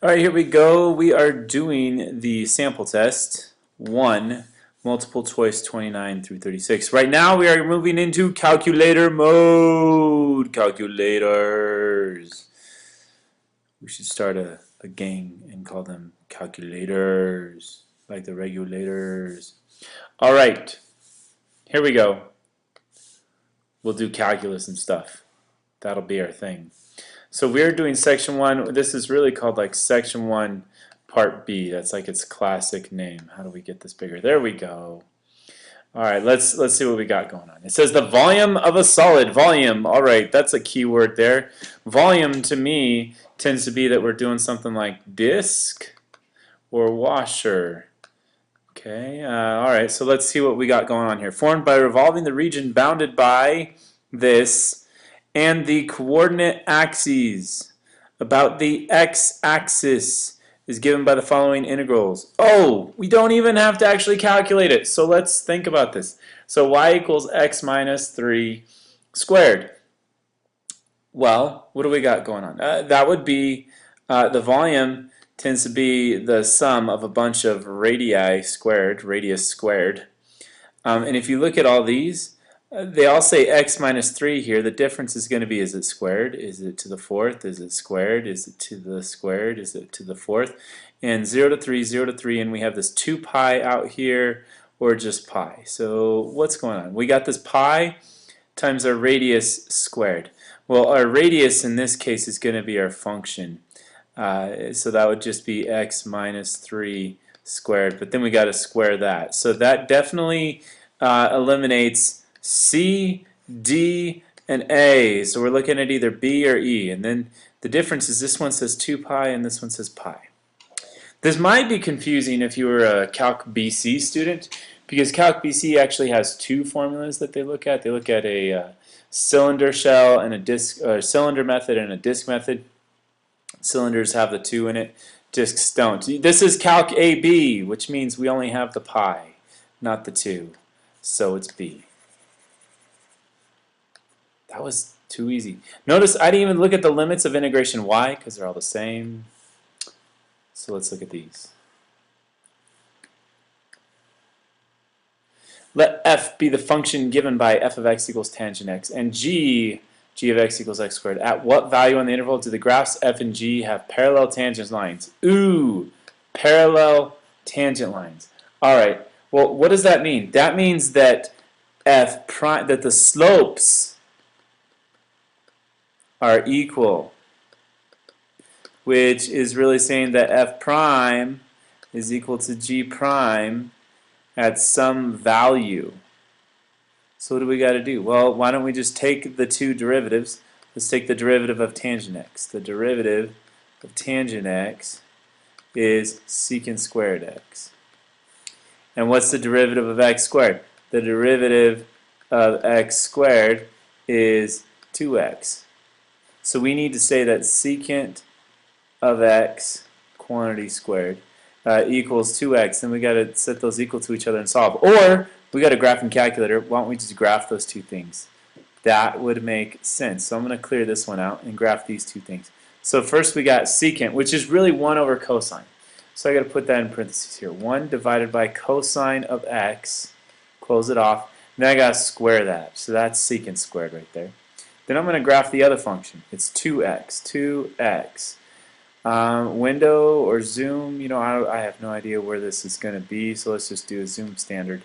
All right, here we go. We are doing the sample test 1, multiple choice 29 through 36. Right now we are moving into calculator mode. Calculators. We should start a gang and call them calculators, like the regulators. All right, here we go. We'll do calculus and stuff. That'll be our thing. So we're doing section 1. This is really called like section 1 part B. That's like its classic name. How do we get this bigger? There we go. All right, let's see what we got going on. It says the volume of a solid. Volume. All right, that's a key word there. Volume to me tends to be that we're doing something like disc or washer. Okay, all right, so let's see what we got going on here. Formed by revolving the region bounded by this and the coordinate axes. About the x-axis is given by the following integrals. Oh, we don't even have to actually calculate it. So let's think about this. So y equals x minus 3 squared. Well, what do we got going on? That would be the volume tends to be the sum of a bunch of radii squared, radius squared. And if you look at all these, they all say x minus 3 here. The difference is going to be, is it squared? Is it to the fourth? Is it squared? Is it to the squared? Is it to the fourth? And 0 to 3, 0 to 3, and we have this 2 pi out here, or just pi. So what's going on? We got this pi times our radius squared. Well, our radius in this case is going to be our function. So that would just be x minus 3 squared, but then we got to square that. So that definitely eliminates C, D, and A. So we're looking at either B or E. And then the difference is this one says 2 pi and this one says pi. This might be confusing if you were a Calc BC student, because Calc BC actually has two formulas that they look at. They look at a cylinder shell and a disk, cylinder method and a disk method. Cylinders have the 2 in it, disks don't. This is Calc AB, which means we only have the pi, not the 2. So it's B. That was too easy. Notice I didn't even look at the limits of integration y because they're all the same. So let's look at these. Let f be the function given by f of x equals tangent x, and g of x equals x squared. At what value on the interval do the graphs f and g have parallel tangent lines? Ooh, parallel tangent lines. All right. Well, what does that mean? That means that f prime, that the slopes are equal, which is really saying that f prime is equal to g prime at some value. So what do we got to do? Well, why don't we just take the two derivatives? Let's take the derivative of tangent x. The derivative of tangent x is secant squared x. And what's the derivative of x squared? The derivative of x squared is 2x. So we need to say that secant of x quantity squared equals 2x. Then we got to set those equal to each other and solve. Or we got a graphing calculator. Why don't we just graph those two things? That would make sense. So I'm going to clear this one out and graph these two things. So first we got secant, which is really 1 over cosine. So I got to put that in parentheses here. 1 divided by cosine of x. Close it off. Then I got to square that. So that's secant squared right there. Then I'm going to graph the other function. It's 2x. 2x. Window or zoom, you know, I have no idea where this is going to be, so let's just do a zoom standard.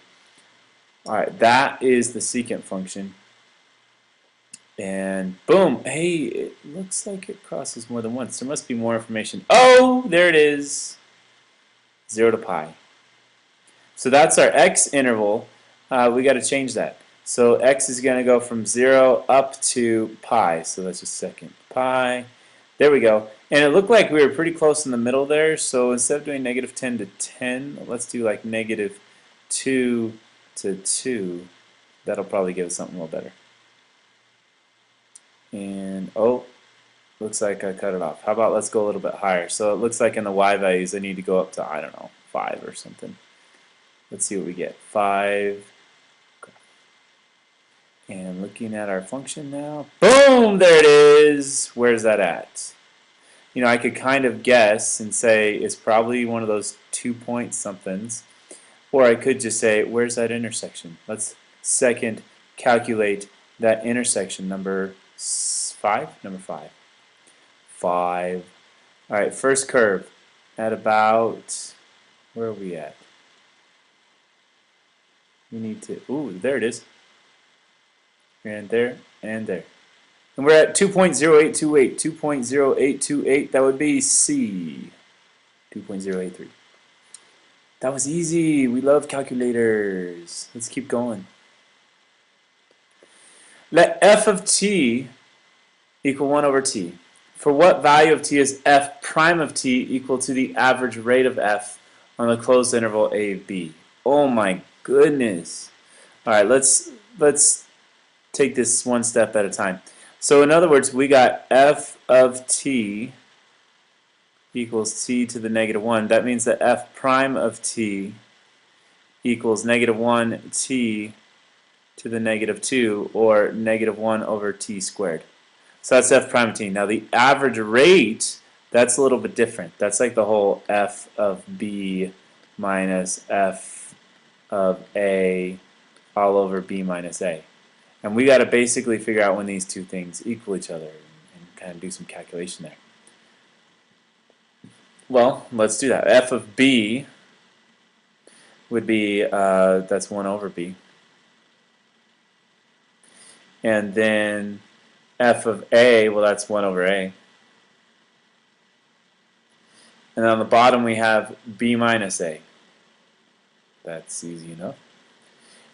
Alright, that is the secant function. And boom, hey, it looks like it crosses more than once. There must be more information. Oh, there it is. 0 to pi. So that's our x interval. We got to change that. So x is going to go from 0 up to pi. So that's just second pi. There we go. And it looked like we were pretty close in the middle there. So instead of doing negative 10 to 10, let's do like negative 2 to 2. That'll probably give us something a little better. And oh, looks like I cut it off. How about let's go a little bit higher? So it looks like in the y values I need to go up to, I don't know, 5 or something. Let's see what we get. 5. And looking at our function now, boom, there it is. Where's that at? you know, I could kind of guess and say it's probably one of those 2-point somethings. Or I could just say, where's that intersection? Let's second calculate that intersection. Number 5? Number 5. 5. All right, first curve at about, where are we at? We need to, ooh, there it is. And there, and there. And we're at 2.0828. 2.0828, that would be C. 2.083. That was easy. We love calculators. Let's keep going. Let f of t equal 1 over t. For what value of t is f prime of t equal to the average rate of f on the closed interval a, b? Oh my goodness. All right, let's take this one step at a time. So in other words, we got f of t equals t to the negative 1. That means that f prime of t equals negative 1 t to the negative 2, or negative 1 over t squared. So that's f prime of t. Now the average rate, that's a little bit different. That's like the whole f of b minus f of a all over b minus a. And we got to basically figure out when these two things equal each other and kind of do some calculation there. Well, let's do that. F of b would be, that's 1 over b. And then f of a, well, that's 1 over a. And on the bottom we have b minus a. That's easy enough.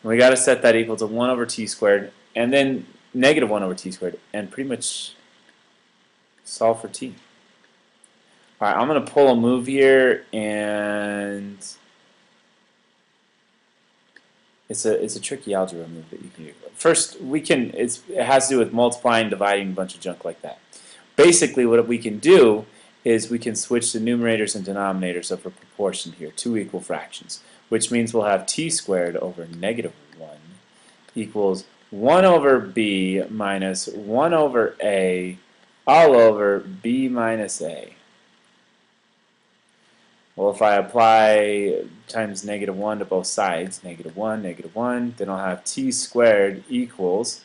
And we got to set that equal to 1 over t squared, and then negative 1 over t squared, and pretty much solve for t. All right, I'm going to pull a move here, and it's a tricky algebra move that you can do. First, it has to do with multiplying, dividing, a bunch of junk like that. Basically, what we can do is we can switch the numerators and denominators of a proportion here, two equal fractions, which means we'll have t squared over negative 1 equals 1 over b minus 1 over a all over b minus a. Well, if I apply times negative 1 to both sides, negative 1, then I'll have t squared equals,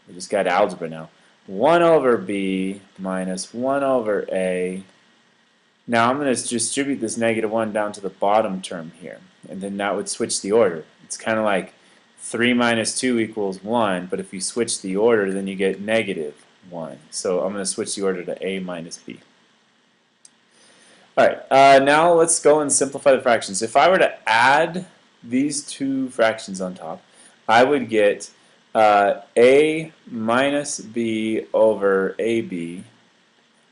we just got algebra now, 1 over b minus 1 over a. Now I'm going to distribute this negative 1 down to the bottom term here, and then that would switch the order. It's kind of like 3 minus 2 equals 1, but if you switch the order, then you get negative 1. So I'm going to switch the order to a minus b. Alright, now let's go and simplify the fractions. If I were to add these two fractions on top, I would get a minus b over ab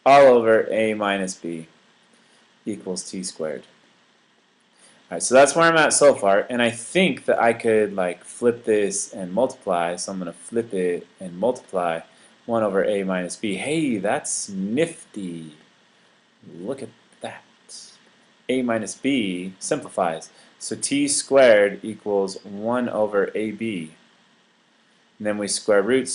all over a minus b equals t squared. Alright, so that's where I'm at so far, and I think that I could like flip this and multiply, so I'm going to flip it and multiply 1 over a minus b. Hey, that's nifty. Look at that. A minus b simplifies. So t squared equals 1 over ab. And then we square root,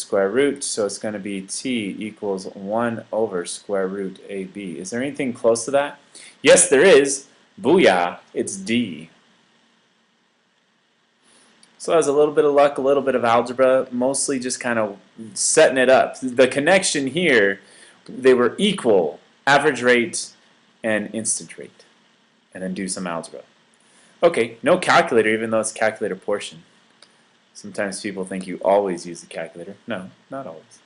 so it's going to be t equals 1 over square root ab. Is there anything close to that? Yes, there is. Booyah, it's d. So that was a little bit of luck, a little bit of algebra, mostly just kind of setting it up. The connection here, they were equal, average rate and instant rate, and then do some algebra. Okay, no calculator, even though it's calculator portion. Sometimes people think you always use the calculator. No, not always.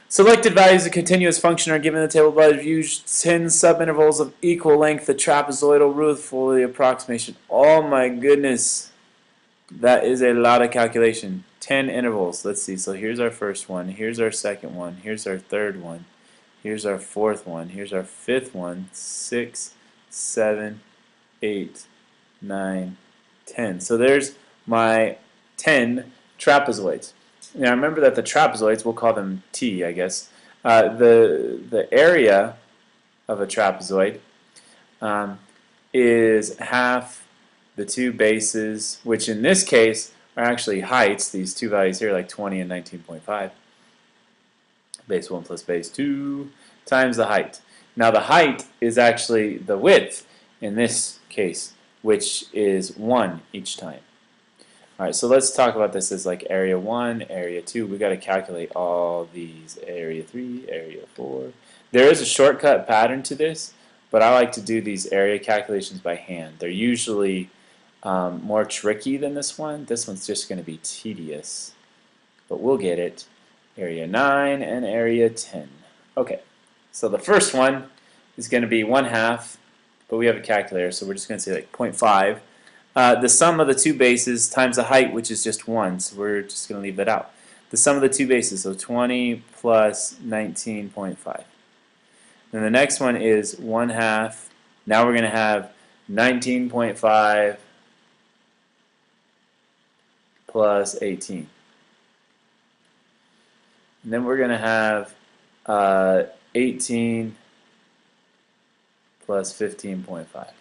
Selected values of a continuous function are given in the table below. Use 10 subintervals of equal length. The trapezoidal rule for the approximation. Oh my goodness, that is a lot of calculation. 10 intervals. Let's see. So here's our first one. Here's our second one. Here's our third one. Here's our fourth one. Here's our fifth one. 6, 7, 8, 9, 10. So there's my 10 trapezoids. Now remember that the trapezoids, we'll call them T, I guess. The area of a trapezoid is half the two bases, which in this case are actually heights. These two values here, like 20 and 19.5. Base 1 plus base 2 times the height. Now the height is actually the width in this case, which is 1 each time. Alright, so let's talk about this as like area 1, area 2. We got to calculate all these. Area 3, area 4. There is a shortcut pattern to this, but I like to do these area calculations by hand. They're usually more tricky than this one. This one's just going to be tedious, but we'll get it. Area 9 and area 10. Okay, so the first one is going to be 1/2, but we have a calculator, so we're just going to say like 0.5. The sum of the two bases times the height, which is just 1, so we're just going to leave that out. The sum of the two bases, so 20 plus 19.5. Then the next one is 1/2. Now we're going to have 19.5 plus 18. And then we're going to have 18 plus 15.5.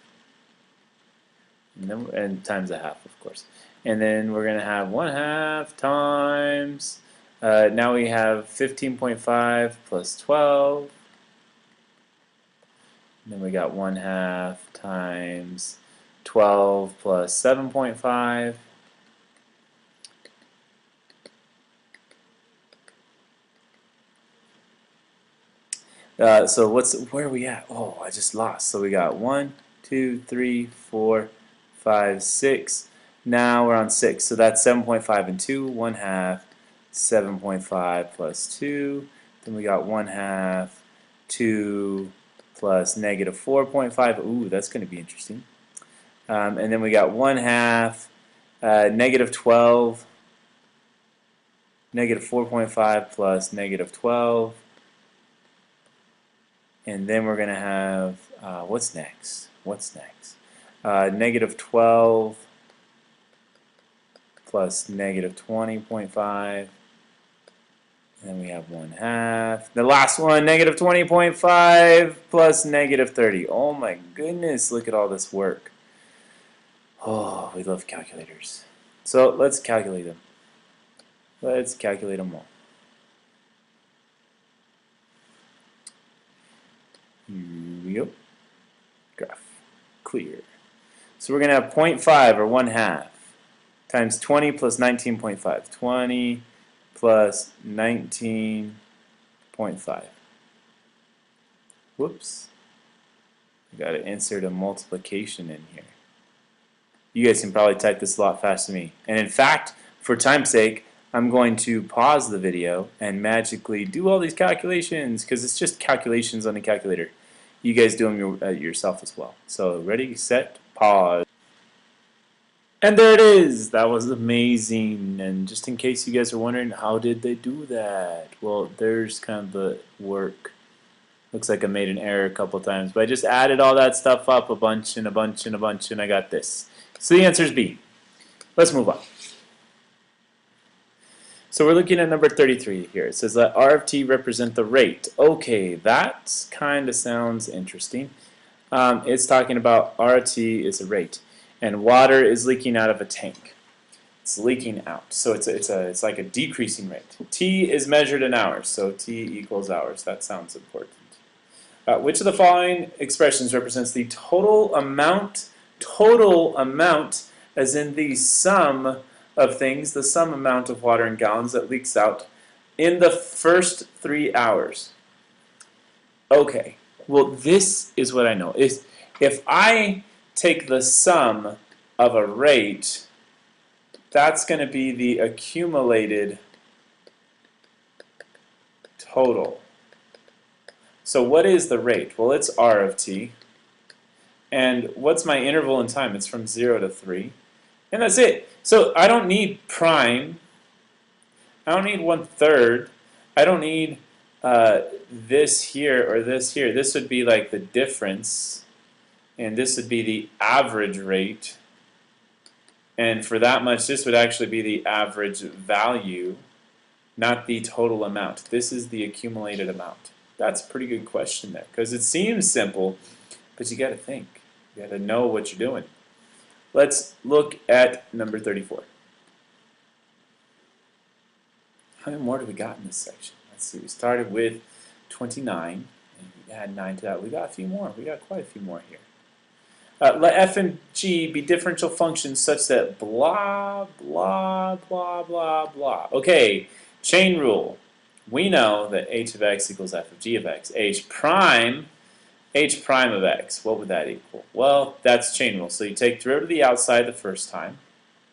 And times 1/2, of course. And then we're going to have 1/2 times, now we have 15.5 plus 12. And then we got 1/2 times 12 plus 7.5. So where are we at? Oh, I just lost. So we got 1, 2, 3, 4, 5, 6. Now we're on 6. So that's 7.5 and 2. 1/2, 7.5 plus 2. Then we got 1/2, 2 plus negative 4.5. Ooh, that's going to be interesting. And then we got 1/2, negative 12, negative 4.5 plus negative 12. And then we're going to have, what's next? What's next? Negative 12 plus negative 20.5. And then we have 1/2. The last one, negative 20.5 plus negative 30. Oh my goodness, look at all this work. Oh, we love calculators. So let's calculate them. Let's calculate them all. Here we go. Graph. Clear. So we're going to have 0.5 or 1/2 times 20 plus 19.5. 20 plus 19.5. Whoops. We got to insert a multiplication in here. You guys can probably type this a lot faster than me. And in fact, for time's sake, I'm going to pause the video and magically do all these calculations because it's just calculations on the calculator. You guys do them yourself as well. So ready, set, pause. And there it is. That was amazing. And just in case you guys are wondering, how did they do that? Well, there's kind of the work. Looks like I made an error a couple times, but I just added all that stuff up a bunch and a bunch and a bunch, and I got this. So the answer is B. Let's move on. So we're looking at number 33 here. It says let R of t represent the rate. Okay, that kind of sounds interesting. It's talking about R of t is a rate, and water is leaking out of a tank. It's leaking out, so it's like a decreasing rate. T is measured in hours, so T equals hours. That sounds important. Which of the following expressions represents the total amount, as in the sum of things, the sum amount of water in gallons that leaks out in the first 3 hours? Okay, well this is what I know. If I take the sum of a rate, that's going to be the accumulated total. So what is the rate? Well, it's R of t. And what's my interval in time? It's from 0 to 3. And that's it. So I don't need prime. I don't need 1/3. I don't need this here or this here. This would be like the difference. And this would be the average rate. And for that much, this would actually be the average value, not the total amount. This is the accumulated amount. That's a pretty good question there, because it seems simple, but you got to think. You got to know what you're doing. Let's look at number 34. How many more do we got in this section? Let's see. We started with 29, and we add 9 to that. We got a few more. We got quite a few more here. Let f and g be differential functions such that blah, blah, blah, blah, blah. Okay, chain rule. We know that h of x equals f of g of x. H prime of x. What would that equal? Well, that's chain rule. So you take derivative of the outside the first time,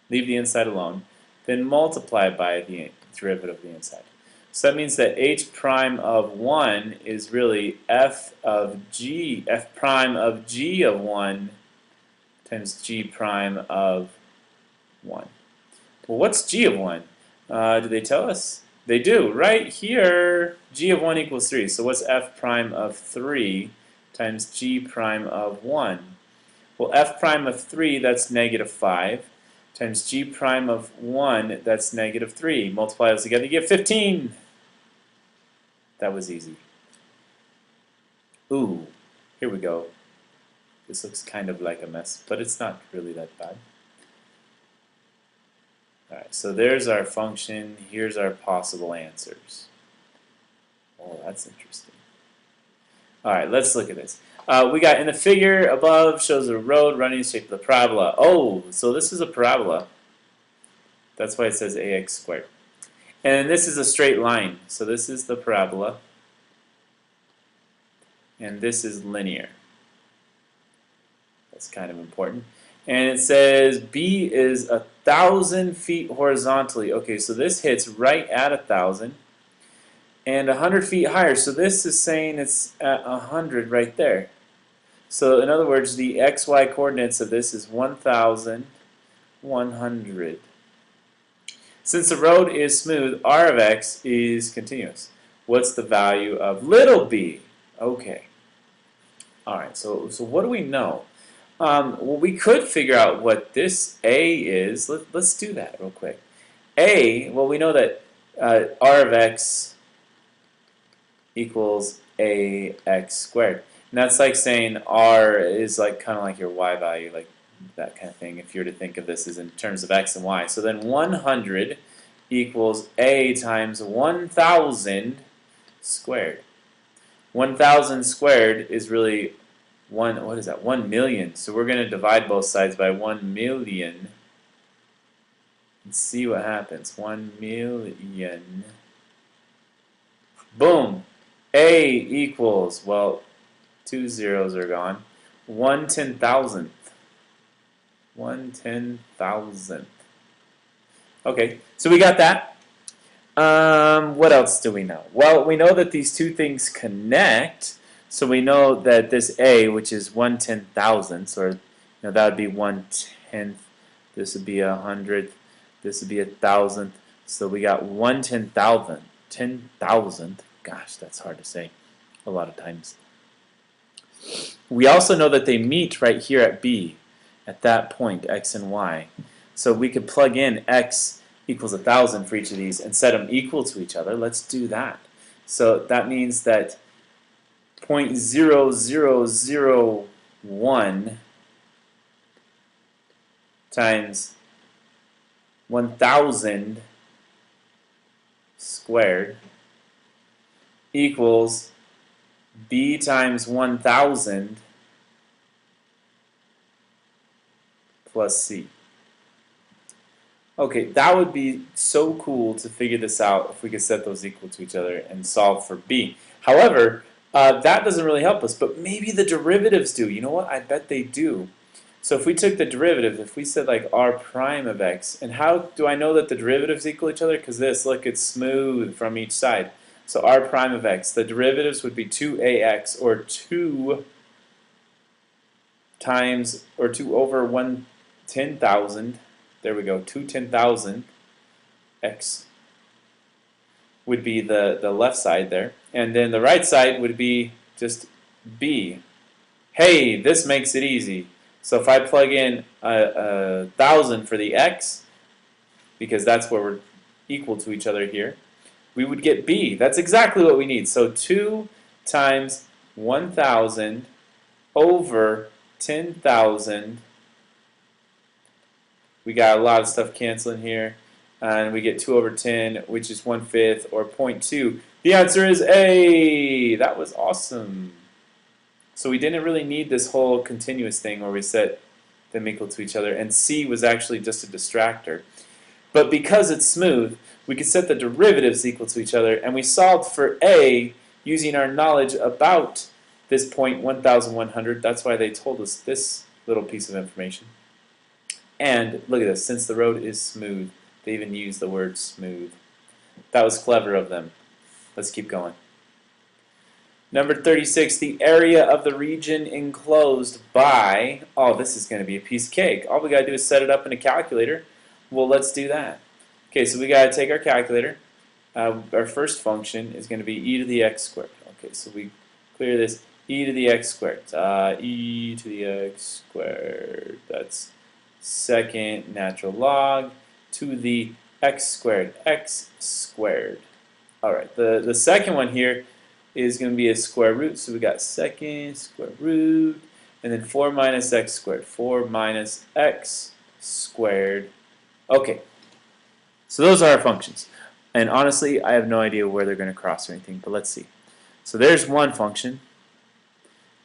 leave the inside alone, then multiply by the derivative of the inside. So that means that h prime of 1 is really f prime of g of 1 times g prime of 1. Well, what's g of 1? Do they tell us? They do. Right here, g of 1 equals 3. So what's f prime of 3 times g prime of 1? Well, f prime of 3, that's negative 5, times g prime of 1, that's negative 3. Multiply those together, you get 15. That was easy. Ooh, here we go. This looks kind of like a mess, but it's not really that bad. Alright, so there's our function. Here's our possible answers. Oh, that's interesting. Alright, let's look at this. We got in the figure above shows a road running in the shape of the parabola. Oh, so this is a parabola. That's why it says ax squared. And this is a straight line. So this is the parabola. And this is linear. That's kind of important. And it says B is 1,000 feet horizontally. Okay, so this hits right at 1,000. And 100 feet higher. So this is saying it's at 100 right there. So in other words, the xy coordinates of this is 1,100. Since the road is smooth, r of x is continuous. What's the value of little b? Okay. Alright, so what do we know? Well, we could figure out what this a is. Let's do that real quick. A, well, we know that r of x equals ax squared. And that's like saying r is like kind of like your y value, like that kind of thing, if you were to think of this as in terms of x and y. So then 100 equals a times 1,000 squared. 1,000 squared is really what is that? 1 million. So we're going to divide both sides by 1 million and see what happens. 1 million. Boom. A equals, well, 2 zeros are gone. 1/10,000th. 1/10,000th. Okay, so we got that. What else do we know? Well, we know that these two things connect. So we know that this a, which is 1/10,000th, or that would be 1/10th. This would be 100th. This would be 1,000th. So we got 1/10,000th. 10,000th. Gosh, that's hard to say a lot of times. We also know that they meet right here at B, at that point, x and y. So we could plug in x equals 1,000 for each of these and set them equal to each other. Let's do that. So that means that 0.0001 times 1,000 squared equals b times 1,000 plus c. Okay, that would be so cool to figure this out if we could set those equal to each other and solve for b. However, that doesn't really help us, but maybe the derivatives do. You know what? I bet they do. So if we took the derivative, if we said like r prime of x, and how do I know that the derivatives equal each other? Because this, look, it's smooth from each side. So r prime of x, the derivatives would be 2ax, or 2 times, or 2 over 1/10,000. There we go, 2/10,000 x would be the left side there. And then the right side would be just b. Hey, this makes it easy. So if I plug in 1,000 for the x, because that's where we're equal to each other here, we would get b. That's exactly what we need. So 2 times 1,000 over 10,000. We got a lot of stuff canceling here. And we get 2 over 10, which is 1/5, or 0.2. The answer is A. That was awesome. So we didn't really need this whole continuous thing where we set them equal to each other, and c was actually just a distractor. But because it's smooth, we could set the derivatives equal to each other, and we solved for a using our knowledge about this point 1100. That's why they told us this little piece of information. And look at this, since the road is smooth, they even use the word smooth. That was clever of them. Let's keep going. Number 36, the area of the region enclosed by, oh, this is going to be a piece of cake. All we got to do is set it up in a calculator. Well, let's do that. Okay, so we got to take our calculator. Our first function is going to be e to the x squared. Okay, so we clear this e to the x squared. E to the x squared, that's second natural log to the x squared, x squared. All right, the second one here is going to be a square root, so we got second square root, and then 4 minus x squared, 4 minus x squared. Okay, so those are our functions. And honestly, I have no idea where they're going to cross or anything, but let's see. So there's one function,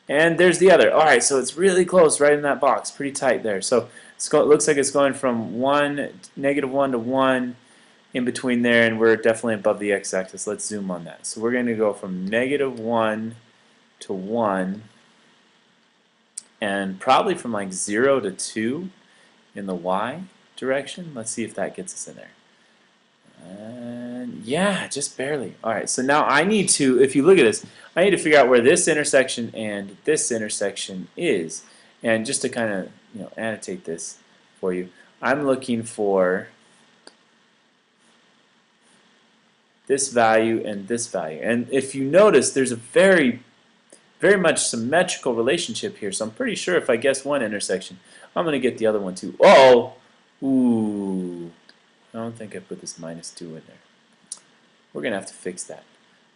and there's the other. All right, so it's really close right in that box, pretty tight there. So it looks like it's going from -1 to 1 in between there, and we're definitely above the x-axis. Let's zoom on that. So we're going to go from -1 to 1, and probably from like 0 to 2 in the y direction. Let's see if that gets us in there. And yeah, just barely. All right, so now I need to, if you look at this, I need to figure out where this intersection and this intersection is. And just to kind of, annotate this for you, I'm looking for this value and this value. And if you notice, there's a very much symmetrical relationship here. So I'm pretty sure if I guess one intersection, I'm going to get the other one too. Oh, ooh. I don't think I put this -2 in there. We're going to have to fix that.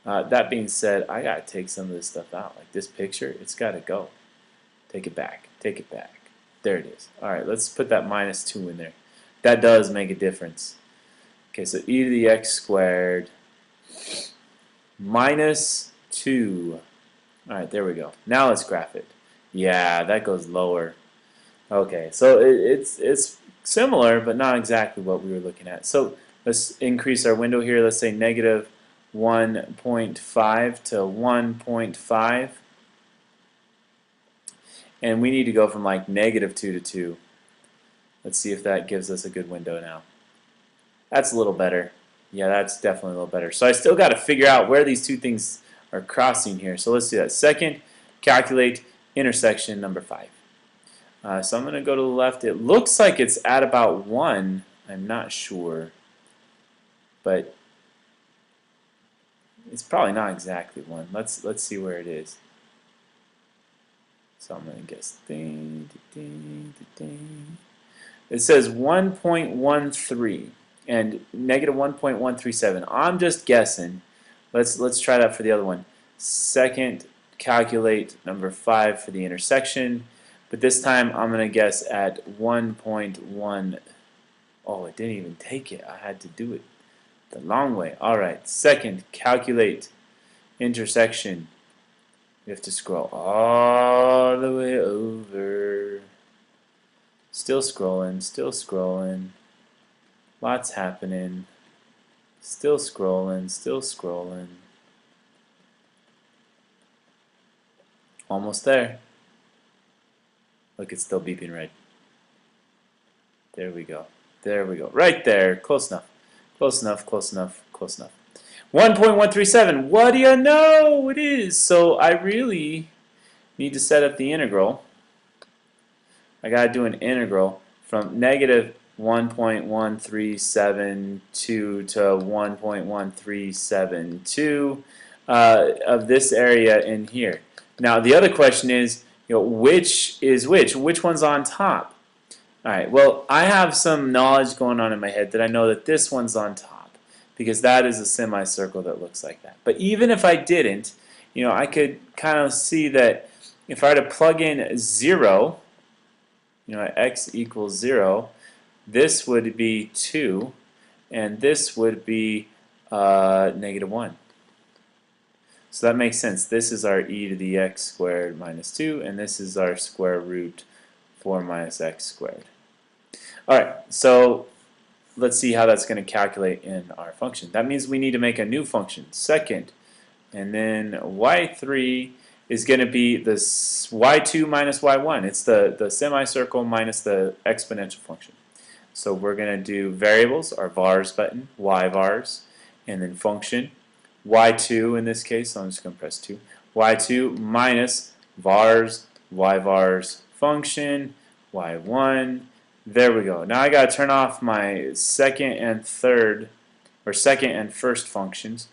That being said, I got to take some of this stuff out. Like this picture, it's got to go. Take it back. Take it back. There it is. All right, let's put that -2 in there. That does make a difference. Okay, so e to the x squared -2. All right, there we go. Now let's graph it. Yeah, that goes lower. Okay, so it's similar, but not exactly what we were looking at. So let's increase our window here. Let's say -1.5 to 1.5. And we need to go from like -2 to 2. Let's see if that gives us a good window now. That's a little better. Yeah, that's definitely a little better. So I still got to figure out where these two things are crossing here. So let's do that. Second, calculate intersection number 5. So I'm going to go to the left. It looks like it's at about 1. I'm not sure. But it's probably not exactly 1. Let's see where it is. So I'm going to guess. It says 1.13 and -1.137. I'm just guessing. Let's try that for the other one. Second, calculate number 5 for the intersection. But this time I'm going to guess at 1.1. Oh, it didn't even take it. I had to do it the long way. All right. Second, calculate intersection. You have to scroll all the way over. Still scrolling, still scrolling. Lots happening. Still scrolling, still scrolling. Almost there. Look, it's still beeping red. There we go. There we go. Right there. Close enough. Close enough, close enough, close enough. 1.137. What do you know? It is. So I really need to set up the integral. I got to do an integral from -1.1372 to 1.1372 of this area in here. Now the other question is, which is which? Which one's on top? All right, well, I have some knowledge going on in my head that I know that this one's on top because that is a semicircle that looks like that. But even if I didn't, I could kind of see that if I were to plug in 0, x equals 0, this would be 2, and this would be -1. So that makes sense. This is our e to the x squared minus 2, and this is our square root 4 minus x squared. Alright, so let's see how that's going to calculate in our function. That means we need to make a new function, second, and then y3 is going to be this y2 minus y1. It's the semicircle minus the exponential function. So we're going to do variables, our vars button, y vars, and then function, y2 in this case, so I'm just going to press 2, y2 minus vars, y vars, function, y1. There we go. Now I got to turn off my second and third, or second and first functions,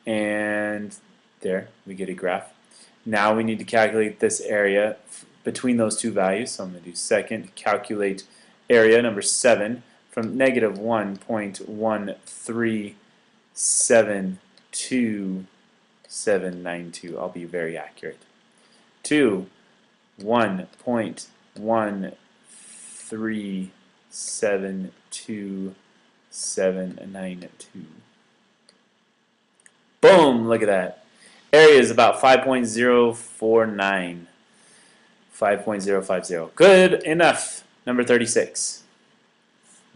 and there we get a graph. Now we need to calculate this area between those two values. So I'm going to do second, calculate area number 7 from negative 1.1372792. I'll be very accurate. To 1.1372792. Boom! Look at that. Area is about 5.049. 5.050. Good enough. Number 36.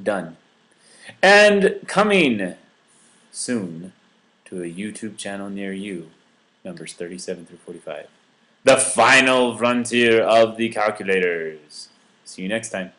Done. And coming soon to a YouTube channel near you, numbers 37 through 45. The final frontier of the calculators. See you next time.